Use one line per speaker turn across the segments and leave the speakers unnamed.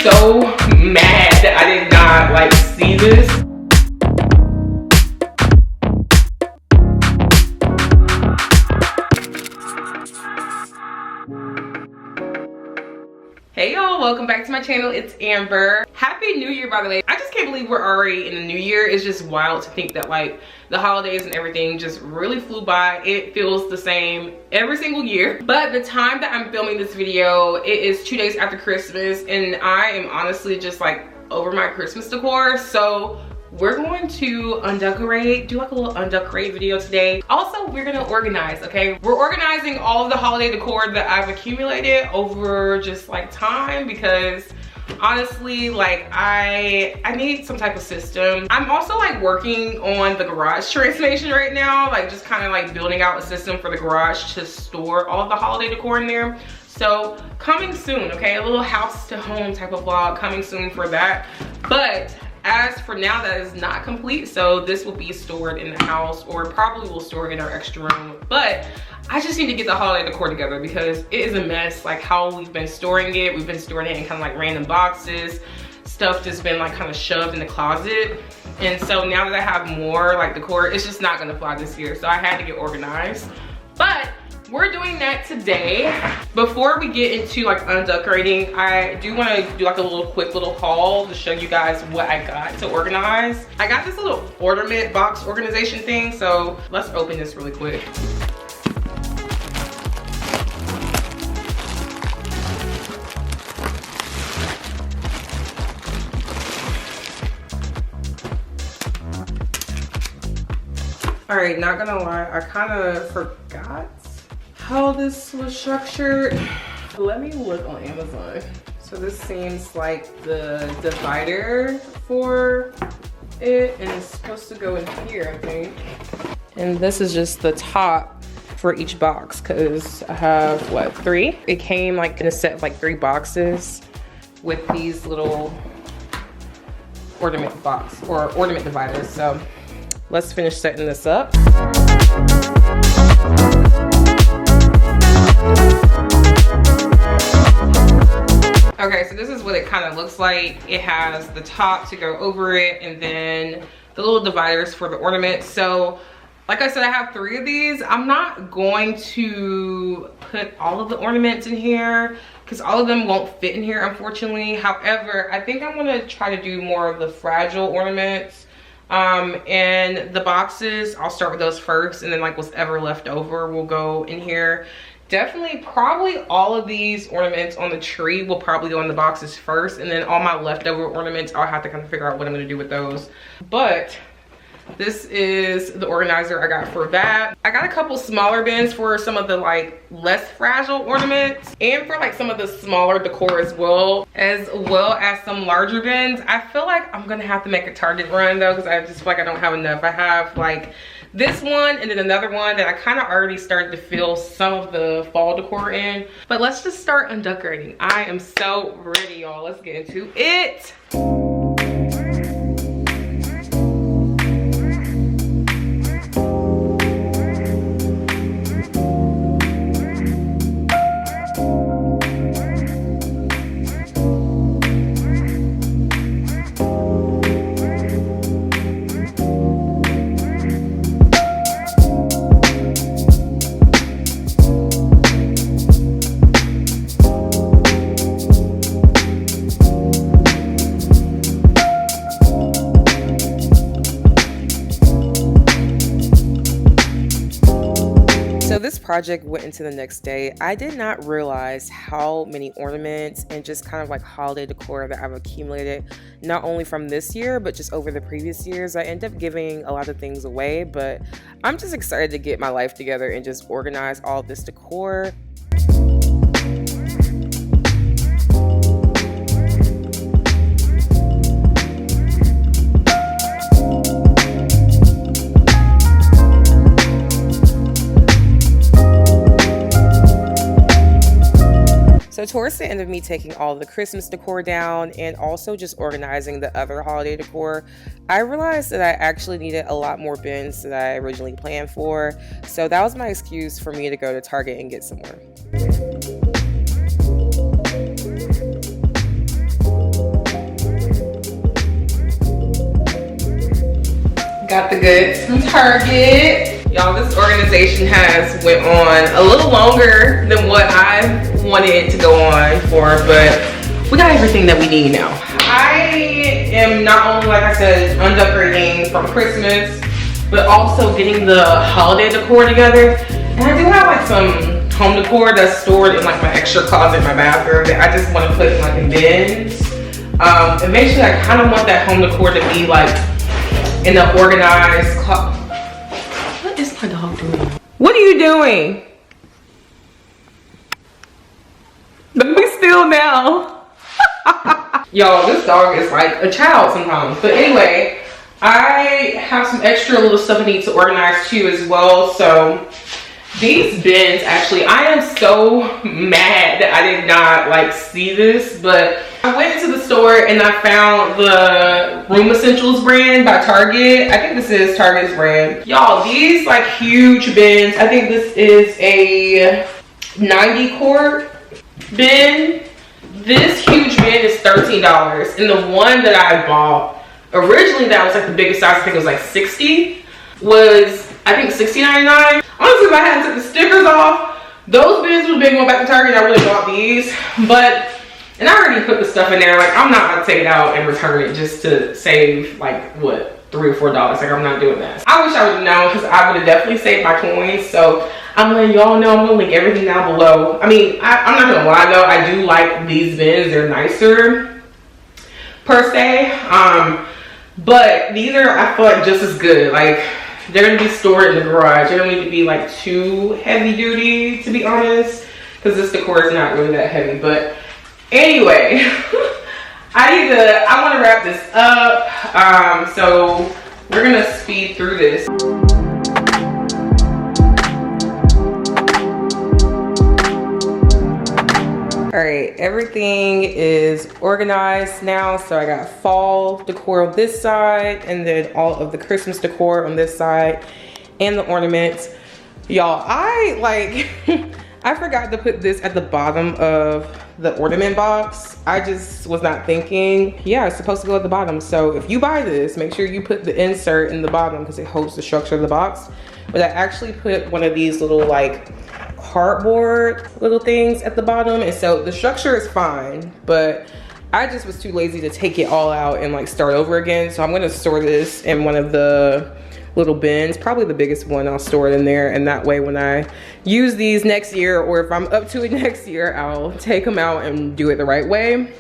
so mad that I did not like see this. Hey y'all, welcome back to my channel. It's Amber. Happy New Year, by the way. I just can't believe we're already in the new year. It's just wild to think that like the holidays and everything just really flew by. It feels the same every single year. But the time that I'm filming this video, it is 2 days after Christmas, and I am honestly just like over my Christmas decor. So we're going to undecorate, do like a little undecorate video today. Also, we're gonna organize, okay? We're organizing all of the holiday decor that I've accumulated over just like time, because honestly, like I need some type of system. I'm also like working on the garage transformation right now, like just kind of like building out a system for the garage to store all of the holiday decor in there. So coming soon, okay? A little house to home type of vlog coming soon for that. But as for now, that is not complete, so this will be stored in the house, or probably we'll store it in our extra room. But I just need to get the holiday decor together because it is a mess, like how we've been storing it. We've been storing it in kind of like random boxes. Stuff just been like kind of shoved in the closet. And so now that I have more like decor, it's just not gonna fly this year. So I had to get organized. But we're doing that today. Before we get into like undecorating, I do want to do like a quick little haul to show you guys what I got to organize. I got this little ornament box organization thing, so let's open this really quick. All right, not gonna lie, I kind of forgot how this was structured. Let me look on Amazon. So this seems like the divider for it, and it's supposed to go in here, I think. And this is just the top for each box, because I have, what, 3? It came like in a set of like 3 boxes with these little ornament box or ornament dividers. So let's finish setting this up. Okay, so this is what it kind of looks like. It has the top to go over it, and then the little dividers for the ornaments. So like I said, I have 3 of these. I'm not going to put all of the ornaments in here because all of them won't fit in here, unfortunately. However, I think I'm gonna try to do more of the fragile ornaments. And the boxes, I'll start with those first, and then like what's ever left over will go in here. Definitely, probably all of these ornaments on the tree will probably go in the boxes first, and then all my leftover ornaments, I'll have to kind of figure out what I'm gonna do with those. But this is the organizer I got for that. I got a couple smaller bins for some of the like less fragile ornaments, and for like some of the smaller decor as well as some larger bins. I feel like I'm gonna have to make a Target run though, because I just feel like I don't have enough. I have like this one and then another one that I kind of already started to fill some of the fall decor in. But let's just start undecorating. I am so ready, y'all. Let's get into it. So this project went into the next day. I did not realize how many ornaments and just kind of like holiday decor that I've accumulated, not only from this year, but just over the previous years. I end up giving a lot of things away, but I'm just excited to get my life together and just organize all this decor. So towards the end of me taking all the Christmas decor down and also just organizing the other holiday decor, I realized that I actually needed a lot more bins than I originally planned for. So that was my excuse for me to go to Target and get some more. Got the goods from Target. Y'all, this organization has went on a little longer than what I wanted it to go on for, but we got everything that we need now. I am not only, like I said, undecorating from Christmas, but also getting the holiday decor together. And I do have like some home decor that's stored in like my extra closet in my bathroom that I just want to put in like in bins. Eventually I kind of want that home decor to be like in an organized closet. What is my dog doing? What are you doing? Let me still now. Y'all, this dog is like a child sometimes. But anyway, I have some extra little stuff I need to organize too as well. So these bins, actually, I am so mad that I did not like see this, but I went to the store and I found the Room Essentials brand by Target. I think this is Target's brand. Y'all, these like huge bins, I think this is a 90 quart bin. This huge bin is $13, and the one that I bought originally, that was like the biggest size, I think it was like 60, was I think $60.99. Honestly, if I hadn't took the stickers off, those bins would have been going back to Target. I would have bought these, and I already put the stuff in there. Like, I'm not about to take it out and return it just to save like what, $3 or $4. Like, I'm not doing that. I wish I would have known, because I would have definitely saved my coins. So I'm letting y'all know. I'm gonna link everything down below. I mean, I'm not gonna lie though, I do like these bins. They're nicer per se, but these are, I feel like, just as good. Like, they're gonna be stored in the garage. They don't need to be like too heavy duty, to be honest, because this decor is not really that heavy. But anyway, I want to wrap this up. So we're gonna speed through this. All right, everything is organized now. So I got fall decor on this side, and then all of the Christmas decor on this side, and the ornaments. Y'all, I forgot to put this at the bottom of the ornament box. I just was not thinking, yeah, it's supposed to go at the bottom. So if you buy this, make sure you put the insert in the bottom, because it holds the structure of the box. But I actually put one of these little like cardboard little things at the bottom, and so the structure is fine, but I just was too lazy to take it all out and like start over again. So I'm gonna store this in one of the little bins, probably the biggest one. I'll store it in there, and that way when I use these next year, or if I'm up to it next year, I'll take them out and do it the right way.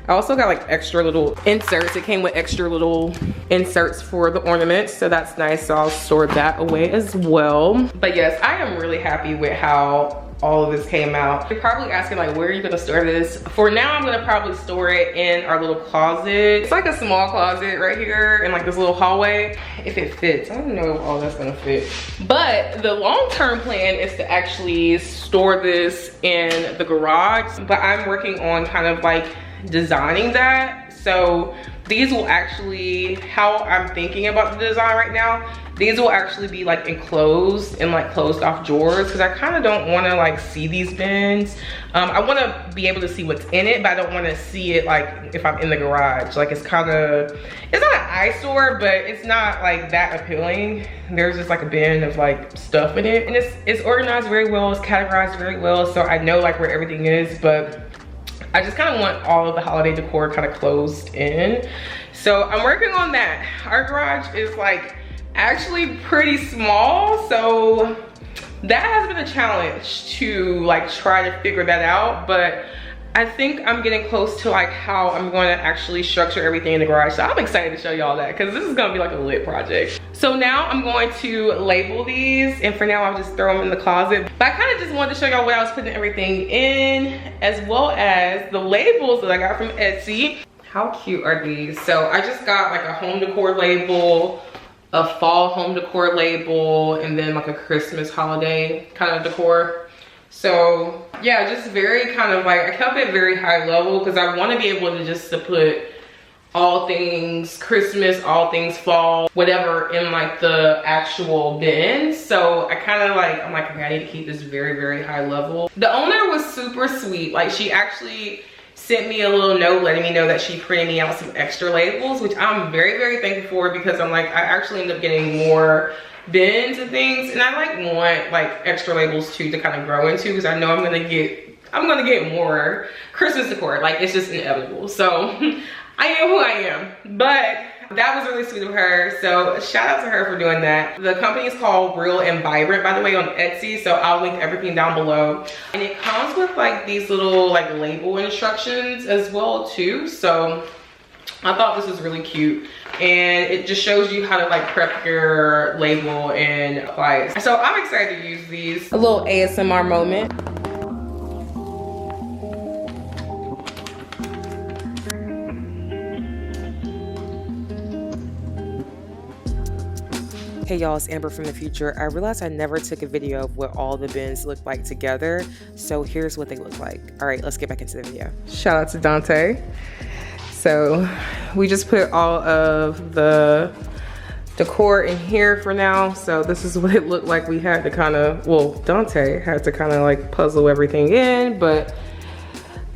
I also got like extra little inserts. It came with extra little inserts for the ornaments, so that's nice. So I'll store that away as well. But yes, I am really happy with how all of this came out. You're probably asking like, where are you gonna store this? For now, I'm gonna probably store it in our little closet. It's like a small closet right here in like this little hallway, if it fits. I don't know if all that's gonna fit. But the long-term plan is to actually store this in the garage. But I'm working on kind of like designing that. So these will actually, how I'm thinking about the design right now, these will actually be like enclosed in like closed off drawers, because I kind of don't want to like see these bins. I want to be able to see what's in it, but I don't want to see it like if I'm in the garage. Like, it's kind of, it's not an eyesore, but it's not like that appealing. There's just like a bin of like stuff in it, and it's organized very well, it's categorized very well, so I know like where everything is. But I just kind of want all of the holiday decor kind of closed in. So I'm working on that. Our garage is like actually pretty small, so that has been a challenge to like try to figure that out. But I think I'm getting close to like how I'm going to actually structure everything in the garage. So I'm excited to show y'all that, because this is going to be like a lit project. So now I'm going to label these, and for now I'll just throw them in the closet. But I kind of just wanted to show y'all what I was putting everything in, as well as the labels that I got from Etsy. How cute are these? So I just got like a home decor label, a fall home decor label, and then like a Christmas holiday kind of decor. So yeah, just very kind of like, I kept it very high level, because I want to be able to just to put all things Christmas, all things fall, whatever in like the actual bin. So I kind of like, I'm like, okay, I need to keep this very, very high level. The owner was super sweet. Like, she actually sent me a little note letting me know that she printed me out some extra labels, which I'm very, very thankful for, because I'm like, I actually end up getting more bins and things, and I like want like extra labels too to kind of grow into, because I know I'm gonna get more Christmas decor. Like, it's just inevitable. So I am who I am, but that was really sweet of her. So shout out to her for doing that. The company is called Real and Vibrant, by the way, on Etsy. So I'll link everything down below. And it comes with like these little like label instructions as well too. So I thought this was really cute. And it just shows you how to like prep your label and apply it. So I'm excited to use these. A little ASMR moment. Hey y'all, it's Amber from the future. I realized I never took a video of what all the bins look like together. So here's what they look like. All right, let's get back into the video. Shout out to Dante. So we just put all of the decor in here for now. So this is what it looked like. We had to kind of, well, Dante had to kind of like puzzle everything in, but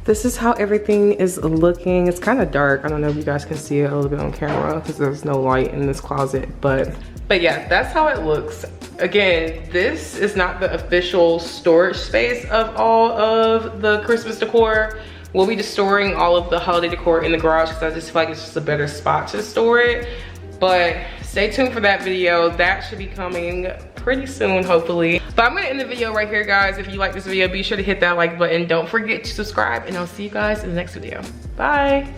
this is how everything is looking. It's kind of dark. I don't know if you guys can see it a little bit on camera because there's no light in this closet, but yeah, that's how it looks. Again, this is not the official storage space of all of the Christmas decor. We'll be just storing all of the holiday decor in the garage because I just feel like it's just a better spot to store it. But stay tuned for that video. That should be coming pretty soon, hopefully. But I'm gonna end the video right here, guys. If you like this video, be sure to hit that like button. Don't forget to subscribe, and I'll see you guys in the next video. Bye.